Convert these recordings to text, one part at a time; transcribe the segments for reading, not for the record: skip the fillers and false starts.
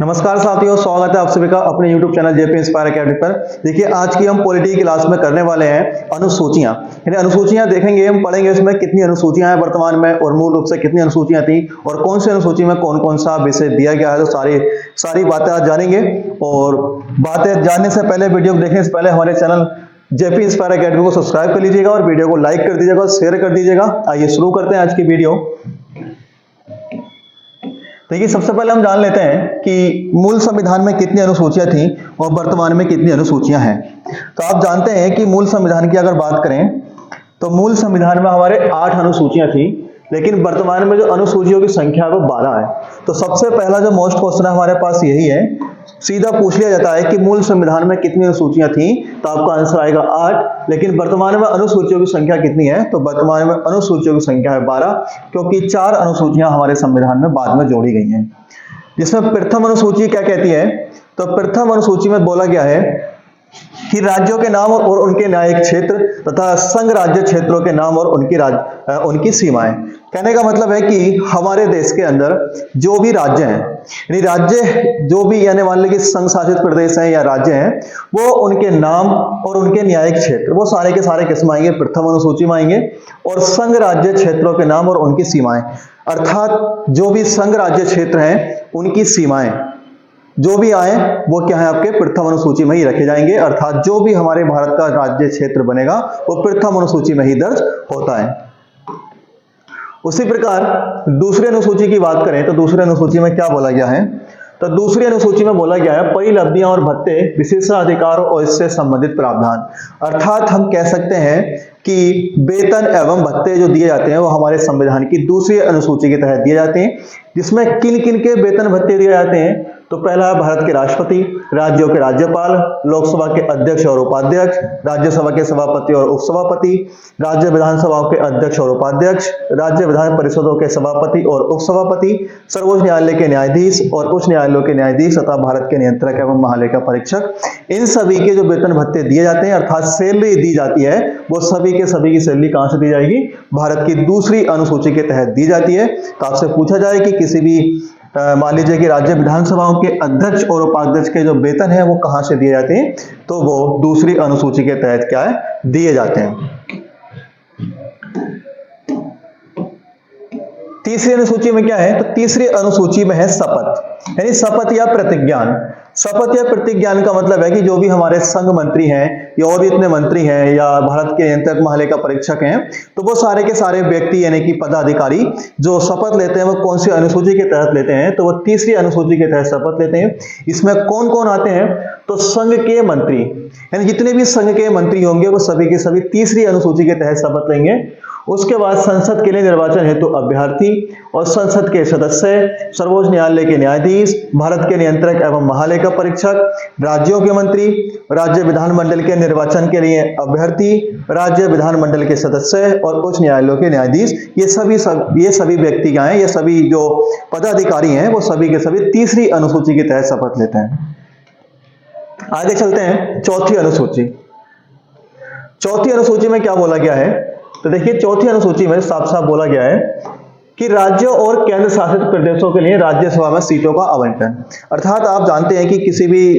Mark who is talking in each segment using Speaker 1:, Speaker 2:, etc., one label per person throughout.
Speaker 1: नमस्कार साथियों, स्वागत है आप सभी का अपने YouTube channel JP inspire academy पर। देखिए, आज की हम पॉलिटी की क्लास में करने वाले हैं अनुसूचियां। यानी अनुसूचियां देखेंगे, हम पढ़ेंगे इसमें कितनी अनुसूचियां हैं वर्तमान में और मूल रूप से कितनी अनुसूचियां थी और कौन सी अनुसूची में कौन कौन सा विषय दिया गया है। तो सारी बातें आज जानेंगे। और बातें जानने से पहले, वीडियो को देखने से पहले हमारे चैनल जेपी इंस्पायर एकेडमी को सब्सक्राइब कर लीजिएगा और वीडियो को लाइक कर दीजिएगा, शेयर कर दीजिएगा। आइए शुरू करते हैं आज की वीडियो। देखिए, सबसे पहले हम जान लेते हैं कि मूल संविधान में कितनी अनुसूचियां थी और वर्तमान में कितनी अनुसूचियां हैं। तो आप जानते हैं कि मूल संविधान की अगर बात करें तो मूल संविधान में हमारे 8 अनुसूचियां थी, लेकिन वर्तमान में जो अनुसूचियों की संख्या है वो 12 है। तो सबसे पहला जो मोस्ट क्वेश्चन है हमारे पास यही है, सीधा पूछ लिया जाता है कि मूल संविधान में कितनी अनुसूचियां थी, तो आपका आंसर आएगा 8। लेकिन वर्तमान में अनुसूचियों की संख्या कितनी है, तो वर्तमान में अनुसूचियों की संख्या है 12, क्योंकि 4 अनुसूचियां हमारे संविधान में बाद में जोड़ी गई हैं। जिसमें प्रथम अनुसूची क्या कहती है, तो प्रथम अनुसूची में बोला गया है कि राज्यों के नाम और उनके न्यायिक क्षेत्र तथा संघ राज्य क्षेत्रों के नाम और उनकी सीमाएं। कहने का मतलब है कि हमारे देश के अंदर जो भी राज्य हैं, यानी राज्य जो भी, यानी मान लीजिए संघ शासित प्रदेश हैं या राज्य हैं, वो उनके नाम और उनके न्यायिक क्षेत्र वो सारे के सारे किस में आएंगे, प्रथम अनुसूची में आएंगे। और संघ राज्य क्षेत्रों के नाम और उनकी सीमाएं, अर्थात जो भी संघ राज्य क्षेत्र हैं उनकी सीमाएं जो भी आए वो क्या है, आपके प्रथम अनुसूची में ही रखे जाएंगे। अर्थात जो भी हमारे भारत का राज्य क्षेत्र बनेगा वो प्रथम अनुसूची में ही दर्ज होता है। उसी प्रकार दूसरी अनुसूची की बात करें तो दूसरी अनुसूची में क्या बोला गया है, तो दूसरी अनुसूची में बोला गया है परिलब्धियां और भत्ते, विशेषाधिकारों और इससे संबंधित प्रावधान। अर्थात हम कह सकते हैं कि वेतन एवं भत्ते जो दिए जाते हैं वो हमारे संविधान की दूसरी अनुसूची के तहत दिए जाते हैं। जिसमें किन किन के वेतन भत्ते दिए जाते हैं, तो पहला है भारत के राष्ट्रपति, राज्यों के राज्यपाल, लोकसभा के अध्यक्ष और उपाध्यक्ष, राज्यसभा के सभापति और उपसभापति, राज्य विधानसभाओं के अध्यक्ष और उपाध्यक्ष, राज्य विधान परिषदों के सभापति और उपसभापति, सर्वोच्च न्यायालय के न्यायाधीश और उच्च न्यायालयों के न्यायाधीश तथा भारत के नियंत्रक एवं महालेखा परीक्षक। इन सभी के जो वेतन भत्ते दिए जाते हैं, अर्थात सैलरी दी जाती है, वो सभी के सभी की सैलरी कहां से दी जाएगी, भारत की दूसरी अनुसूची के तहत दी जाती है। तो आपसे पूछा जाए कि किसी भी मान लीजिए कि राज्य विधानसभाओं के अध्यक्ष और उपाध्यक्ष के जो वेतन है वो कहां से दिए जाते हैं, तो वो दूसरी अनुसूची के तहत क्या है, दिए जाते हैं। तीसरी अनुसूची में क्या है, तो तीसरी अनुसूची में है शपथ, यानी शपथ या प्रतिज्ञान। शपथ या प्रतिज्ञान का मतलब है कि जो भी हमारे संघ मंत्री हैं या और भी इतने मंत्री हैं या भारत के नियंत्रक महालेखा परीक्षक हैं, तो वो सारे के सारे व्यक्ति यानी कि पदाधिकारी जो शपथ लेते हैं वो कौन सी अनुसूची के तहत लेते हैं, तो वो तीसरी अनुसूची के तहत शपथ लेते हैं। इसमें कौन कौन आते हैं, तो संघ के मंत्री, यानी जितने भी संघ के मंत्री होंगे वो सभी के सभी तीसरी अनुसूची के तहत शपथ लेंगे। उसके बाद संसद के लिए निर्वाचन हेतु अभ्यर्थी और संसद के सदस्य, सर्वोच्च न्यायालय के न्यायाधीश, भारत के नियंत्रक एवं महालेखा परीक्षक, राज्यों के मंत्री, राज्य विधानमंडल के निर्वाचन के लिए अभ्यर्थी, राज्य विधानमंडल के सदस्य और उच्च न्यायालयों के न्यायाधीश, ये सभी व्यक्ति क्या हैं, ये सभी जो पदाधिकारी हैं वो सभी के सभी तीसरी अनुसूची के तहत शपथ लेते हैं। आगे चलते हैं चौथी अनुसूची। चौथी अनुसूची में क्या बोला गया है, तो देखिए चौथी अनुसूची में साफ साफ बोला गया है कि राज्यों और केंद्र शासित प्रदेशों के लिए राज्यसभा में सीटों का आवंटन। अर्थात आप जानते हैं कि किसी भी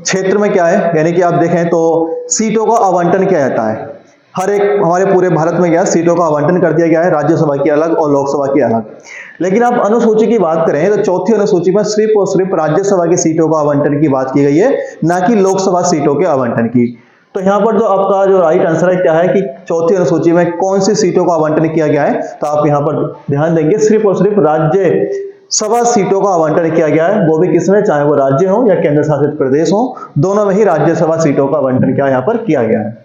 Speaker 1: क्षेत्र में क्या है, यानी कि आप देखें तो सीटों का आवंटन किया जाता है। हर एक हमारे पूरे भारत में क्या सीटों का आवंटन कर दिया गया है, राज्यसभा की अलग और लोकसभा की अलग। लेकिन आप अनुसूची की बात करें तो चौथी अनुसूची में सिर्फ और सिर्फ राज्यसभा की सीटों का आवंटन की बात की गई है, ना कि लोकसभा सीटों के आवंटन की। तो यहाँ पर जो आपका जो राइट आंसर है क्या है कि चौथी अनुसूची में कौन सी सीटों का आवंटन किया गया है, तो आप यहाँ पर ध्यान देंगे सिर्फ और सिर्फ राज्यसभा सीटों का आवंटन किया गया है। वो भी किसमें, चाहे वो राज्य हो या केंद्र शासित प्रदेश हो, दोनों में ही राज्यसभा सीटों का आवंटन क्या यहाँ पर किया गया है।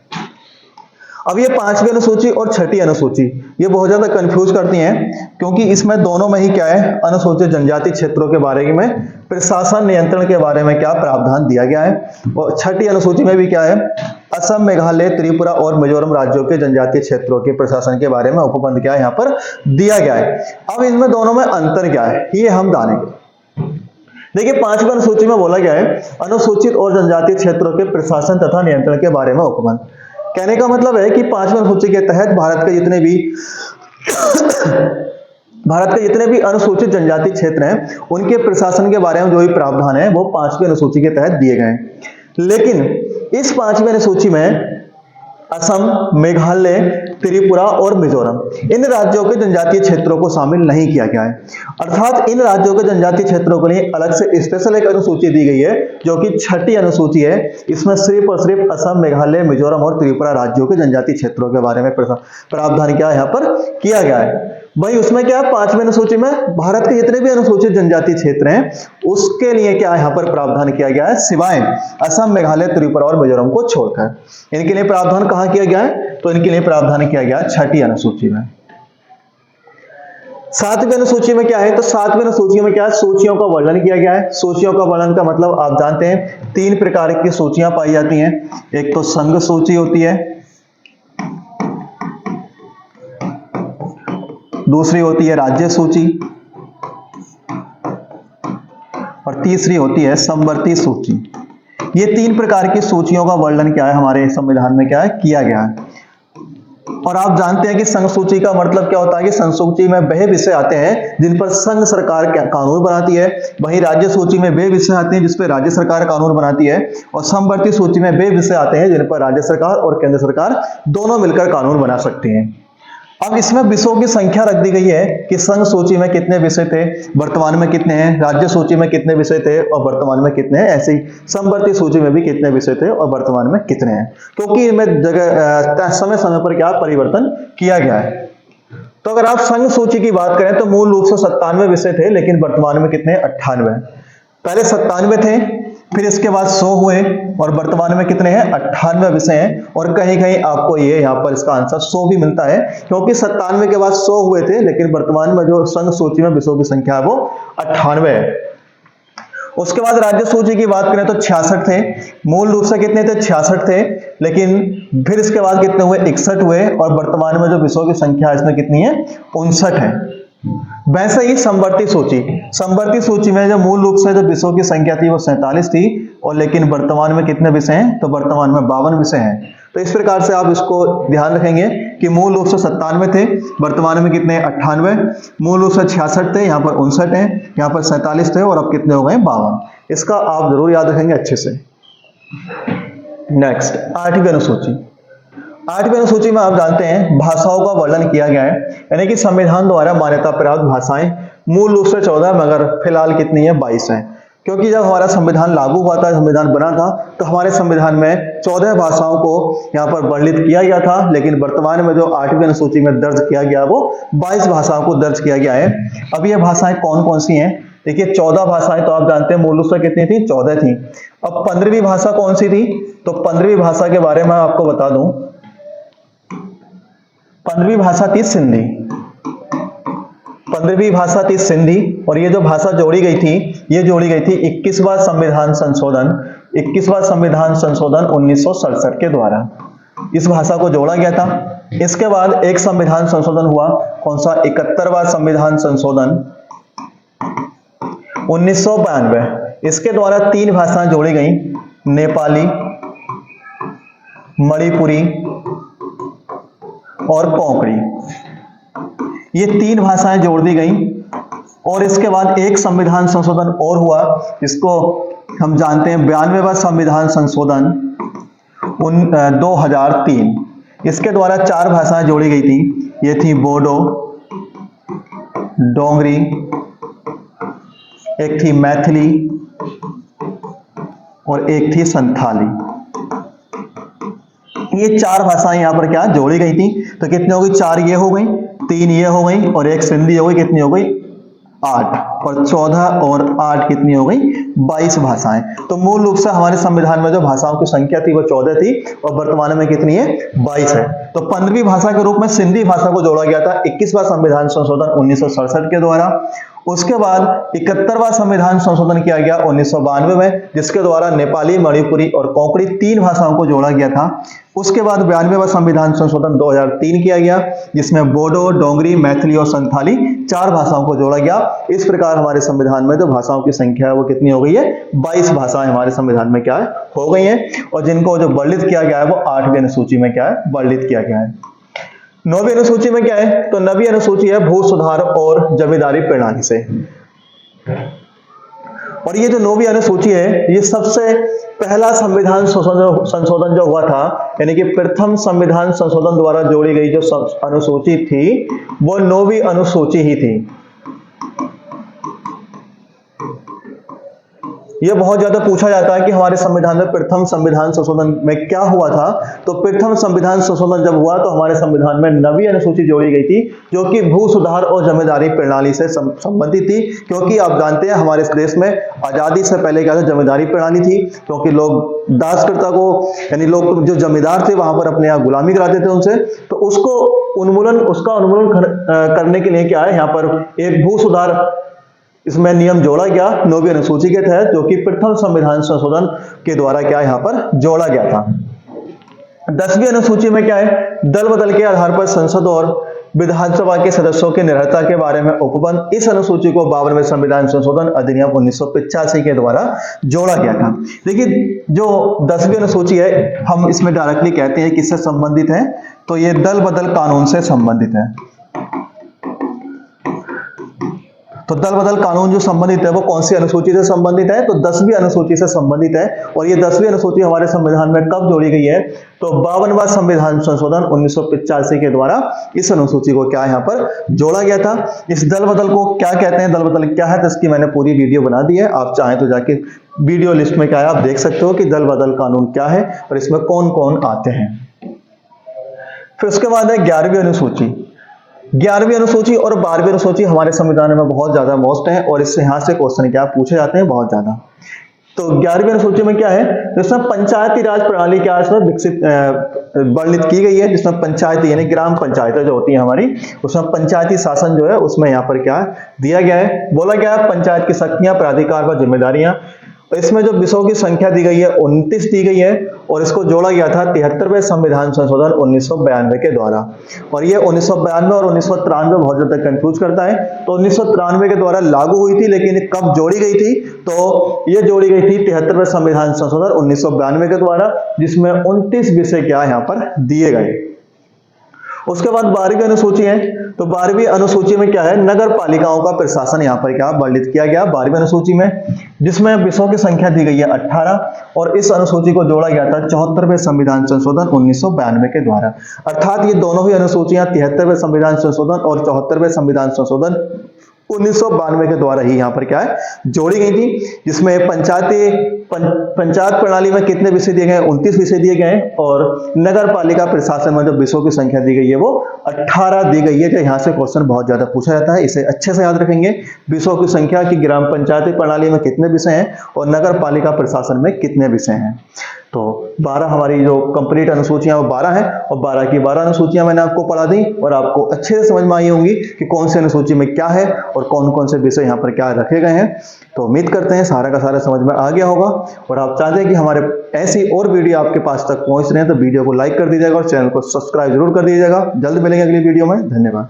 Speaker 1: अब ये 5वीं अनुसूची और 6ठी अनुसूची ये बहुत ज्यादा कंफ्यूज करती हैं, क्योंकि इसमें दोनों में ही क्या है, अनुसूचित जनजाति क्षेत्रों के बारे में प्रशासन नियंत्रण के बारे में क्या प्रावधान दिया गया है। और 6ठी अनुसूची में भी क्या है, असम, मेघालय, त्रिपुरा और मिजोरम राज्यों के जनजातीय क्षेत्रों के प्रशासन के बारे में उपबंध क्या है यहाँ पर दिया गया है। अब इनमें दोनों में अंतर क्या है ये हम जानेंगे। देखिए 5वीं अनुसूची में बोला गया है अनुसूचित और जनजातीय क्षेत्रों के प्रशासन तथा नियंत्रण के बारे में उपबंध। कहने का मतलब है कि 5वीं अनुसूची के तहत भारत के जितने भी भारत के जितने भी अनुसूचित जनजाति क्षेत्र हैं उनके प्रशासन के बारे में जो भी प्रावधान है वो 5वीं अनुसूची के तहत दिए गए हैं। लेकिन इस 5वीं अनुसूची में असम, मेघालय, त्रिपुरा और मिजोरम इन राज्यों के जनजातीय क्षेत्रों को शामिल नहीं किया गया है। अर्थात इन राज्यों के जनजातीय क्षेत्रों के लिए अलग से स्पेशल एक अनुसूची दी गई है जो कि 6ठी अनुसूची है। इसमें सिर्फ और सिर्फ असम, मेघालय, मिजोरम और त्रिपुरा राज्यों के जनजातीय क्षेत्रों के बारे में प्रावधान क्या यहाँ पर किया गया है। भाई उसमें क्या है, 5वीं अनुसूची में भारत के जितने भी अनुसूचित जनजाति क्षेत्र हैं उसके लिए क्या यहाँ पर प्रावधान किया गया है, सिवाय असम, मेघालय, त्रिपुरा और मिजोरम को छोड़कर। इनके लिए प्रावधान कहाँ किया गया है, तो इनके लिए प्रावधान किया गया 6ठी अनुसूची में। 7वीं अनुसूची में क्या है, तो 7वीं अनुसूची में क्या है, सूचियों का वर्णन किया गया है। सूचियों का वर्णन का मतलब आप जानते हैं 3 प्रकार की सूचियां पाई जाती हैं। एक तो संघ सूची होती है, दूसरी होती है राज्य सूची और तीसरी होती है समवर्ती सूची। ये 3 प्रकार की सूचियों का वर्णन क्या है हमारे संविधान में क्या है किया गया है। और आप जानते हैं कि संघ सूची का मतलब क्या होता है कि संघ सूची में वह विषय आते हैं जिन पर संघ सरकार कानून बनाती है, वहीं राज्य सूची में वे विषय आते हैं जिस पर राज्य सरकार कानून बनाती है, और समवर्ती सूची में वे विषय आते हैं जिन पर राज्य सरकार और केंद्र सरकार दोनों मिलकर कानून बना सकती हैं। अब इसमें विषयों की संख्या रख दी गई है कि संघ सूची में कितने विषय थे, वर्तमान में कितने हैं, राज्य सूची में कितने विषय थे और वर्तमान में कितने हैं, ऐसे ही समवर्ती सूची में भी कितने विषय थे और वर्तमान में कितने हैं, क्योंकि इनमें जगह समय समय पर क्या परिवर्तन किया गया है। तो अगर आप संघ सूची की बात करें तो मूल रूप से 97 विषय थे, लेकिन वर्तमान में कितने 98। पहले 97 थे, फिर इसके बाद 100 हुए और वर्तमान में कितने हैं 98 विषय हैं। और कहीं कहीं आपको ये यहाँ पर इसका आंसर 100 भी मिलता है, क्योंकि 97 के बाद 100 हुए थे, लेकिन वर्तमान में जो संघ सूची में विषयों की संख्या है वो 98 है। उसके बाद राज्य सूची की बात करें तो 66 थे, मूल रूप से कितने थे 66 थे, लेकिन फिर इसके बाद कितने हुए 61 हुए और वर्तमान में जो विषयों की संख्या है इसमें कितनी है 59 है। वैसे ही समवर्ती सूची में जो मूल रूप से जो विषयों की संख्या थी वो 47 थी, और लेकिन वर्तमान में कितने विषय हैं, तो वर्तमान में 52 विषय हैं। तो इस प्रकार से आप इसको ध्यान रखेंगे कि मूल रूप से 97 थे, वर्तमान में कितने 98, मूल रूप से 66 थे, यहाँ पर 59 हैं, यहाँ पर 47 थे और अब कितने हो गए 52। इसका आप जरूर याद रखेंगे अच्छे से। नेक्स्ट 8वीं अनुसूची। 8वीं अनुसूची में आप जानते हैं भाषाओं का वर्णन किया गया है, यानी कि संविधान द्वारा मान्यता प्राप्त भाषाएं मूल रूप से 14, मगर फिलहाल कितनी है 22 है। क्योंकि जब हमारा संविधान लागू हुआ था, संविधान बना था, तो हमारे संविधान में 14 भाषाओं को यहाँ पर वर्णित किया गया था, लेकिन वर्तमान में जो 8वीं अनुसूची में दर्ज किया गया वो 22 भाषाओं को दर्ज किया गया है। अब ये भाषाएं कौन कौन सी हैं, देखिए 14 भाषाएं तो आप जानते हैं मूल रूप से कितनी थी 14 थी। अब 15वीं भाषा कौन सी थी, तो 15वीं भाषा के बारे में आपको बता दूं, 15वीं भाषा थी सिंधी। 15वीं भाषा थी सिंधी, और ये जो भाषा जोड़ी गई थी, ये जोड़ी गई थी 21वां संविधान संशोधन 1967 के द्वारा इस भाषा को जोड़ा गया था। इसके बाद एक संविधान संशोधन हुआ, कौन सा 71वां संविधान संशोधन 1992। इसके द्वारा 3 भाषाएं जोड़ी गई, नेपाली, मणिपुरी और कोंकणी। ये 3 भाषाएं जोड़ दी गई। और इसके बाद एक संविधान संशोधन और हुआ, जिसको हम जानते हैं 92वां संविधान संशोधन 2003। इसके द्वारा 4 भाषाएं जोड़ी गई थी, ये थी बोडो, डोंगरी, एक थी मैथिली और एक थी संथाली। ये 4 भाषाएं यहां पर क्या जोड़ी गई थी। तो कितनी हो गई, 4 ये हो गई, 3 ये हो गई और एक सिंधी हो गई, कितनी हो गई 8, और 14 और 8 कितनी हो गई 22 भाषाएं। तो मूल रूप से हमारे संविधान में जो भाषाओं की संख्या थी वो 14 थी और वर्तमान में कितनी है 22 है। तो 15वीं भाषा के रूप में सिंधी भाषा को जोड़ा गया था 21वां संविधान संशोधन 1967 के द्वारा। उसके बाद 71वां संविधान संशोधन किया गया 1992 में, जिसके द्वारा नेपाली, मणिपुरी और कोंकणी 3 भाषाओं को जोड़ा गया था। उसके बाद 92वां संविधान संशोधन 2003 किया गया, जिसमें बोडो, डोंगरी, मैथिली और संथाली 4 भाषाओं को जोड़ा गया। इस प्रकार हमारे संविधान में जो भाषाओं की संख्या है वो कितनी हो गई है 22 भाषाएं हमारे संविधान में क्या है हो गई हैं, और जिनको जो वर्णित किया गया है वो 8वीं अनुसूची में क्या है वर्णित किया गया है। 9वीं अनुसूची में क्या है, तो 9वीं अनुसूची है भू सुधार और जमींदारी प्रणाली से। और ये जो 9वीं अनुसूची है, ये सबसे पहला संविधान संशोधन जो हुआ था, यानी कि प्रथम संविधान संशोधन द्वारा जोड़ी गई जो अनुसूची थी वो 9वीं अनुसूची ही थी। यह बहुत ज्यादा पूछा जाता है कि हमारे संविधान में प्रथम संविधान संशोधन में क्या हुआ था। तो प्रथम संविधान संशोधन जब हुआ तो हमारे संविधान में 9वीं अनुसूची जोड़ी गई थी, जो कि भू सुधार और जमींदारी प्रणाली से संबंधित थी। क्योंकि आप जानते हैं हमारे इस देश में आजादी से पहले क्या था, जमींदारी प्रणाली थी। क्योंकि लोग दासकर्ता को, यानी लोग जो जमींदार थे वहां पर अपने यहाँ गुलामी कराते थे उनसे, तो उसका उन्मूलन करने के लिए क्या है, यहाँ पर एक भू सुधार इसमें नियम जोड़ा गया 9वीं अनुसूची के तहत, जो कि प्रथम संविधान संशोधन के द्वारा क्या यहाँ पर जोड़ा गया था। 10वीं अनुसूची में क्या है, दल बदल के आधार पर संसद और विधानसभा के सदस्यों की निर्भरता के बारे में उपबंध। इस अनुसूची को 52वें संविधान संशोधन अधिनियम 1985 के द्वारा जोड़ा गया था। देखिए जो 10वीं अनुसूची है, हम इसमें डायरेक्टली कहते हैं किससे संबंधित है, तो ये दल बदल कानून से संबंधित है। तो दल बदल कानून जो संबंधित है वो कौन सी अनुसूची से संबंधित है, तो 10वीं अनुसूची से संबंधित है। और ये 10वीं अनुसूची हमारे संविधान में कब जोड़ी गई है, तो 52वां संविधान संशोधन 1985 के द्वारा इस अनुसूची को क्या यहाँ पर जोड़ा गया था। इस दल बदल को क्या कहते हैं, दल बदल क्या है, तो इसकी मैंने पूरी वीडियो बना दी है। आप चाहें तो जाके वीडियो लिस्ट में क्या है आप देख सकते हो कि दल बदल कानून क्या है और इसमें कौन कौन आते हैं। फिर उसके बाद है 11वीं अनुसूची। 11वीं अनुसूची और 12वीं अनुसूची हमारे संविधान में बहुत ज्यादा मोस्ट है और इससे यहाँ से क्वेश्चन क्या पूछे जाते हैं बहुत ज्यादा। तो 11वीं अनुसूची में क्या है, जिसमें पंचायती राज प्रणाली क्या इसमें विकसित वर्णित की गई है, जिसमें पंचायती यानी ग्राम पंचायतें जो होती है हमारी, उसमें पंचायती शासन जो है उसमें यहाँ पर क्या दिया गया है, बोला गया है पंचायत की शक्तियां, प्राधिकार व जिम्मेदारियां। इसमें जो विषयों की संख्या दी गई है 29 दी गई है और इसको जोड़ा गया था 73वें संविधान संशोधन 1992 के द्वारा। और ये 1992 और 1993 बहुत ज्यादा कंफ्यूज करता है। तो 1993 के द्वारा लागू हुई थी, लेकिन कब जोड़ी गई थी, तो ये जोड़ी गई थी 73वें संविधान संशोधन 1992 के द्वारा, जिसमें 29 विषय क्या यहाँ पर दिए गए। उसके बाद 12वीं अनुसूची है। तो 12वीं अनुसूची में क्या है, नगर पालिकाओं का प्रशासन यहाँ पर क्या वर्णित किया गया 12वीं अनुसूची में, जिसमें विषयों की संख्या दी गई है 18 और इस अनुसूची को जोड़ा गया था 74वें संविधान संशोधन 1992 के द्वारा। अर्थात ये दोनों ही अनुसूचियां 73वें संविधान संशोधन और 74वें संविधान संशोधन 1992 के द्वारा ही यहाँ पर क्या है जोड़ी गई थी, जिसमें पंचायत प्रणाली में कितने विषय दिए गए, 29 विषय दिए गए हैं और नगर पालिका प्रशासन में जो विषयों की संख्या दी गई है वो 18 दी गई है। जो यहाँ से क्वेश्चन बहुत ज्यादा पूछा जाता है, इसे अच्छे से याद रखेंगे। विषयों की संख्या की ग्राम पंचायती प्रणाली में कितने विषय हैं और नगर पालिका प्रशासन में कितने विषय हैं। तो 12 हमारी जो कंप्लीट अनुसूचियां वो 12 हैं और 12 की 12 अनुसूचियां मैंने आपको पढ़ा दी और आपको अच्छे से समझ में आई होंगी कि कौन सी अनुसूची में क्या है और कौन कौन से विषय यहाँ पर क्या रखे गए हैं। तो उम्मीद करते हैं सारा का सारा समझ में आ गया होगा और आप चाहते हैं कि हमारे ऐसी और वीडियो आपके पास तक पहुंच रहे हैं तो वीडियो को लाइक कर दीजिएगा और चैनल को सब्सक्राइब जरूर कर दीजिएगा। जल्द मिलेंगे अगली वीडियो में। धन्यवाद।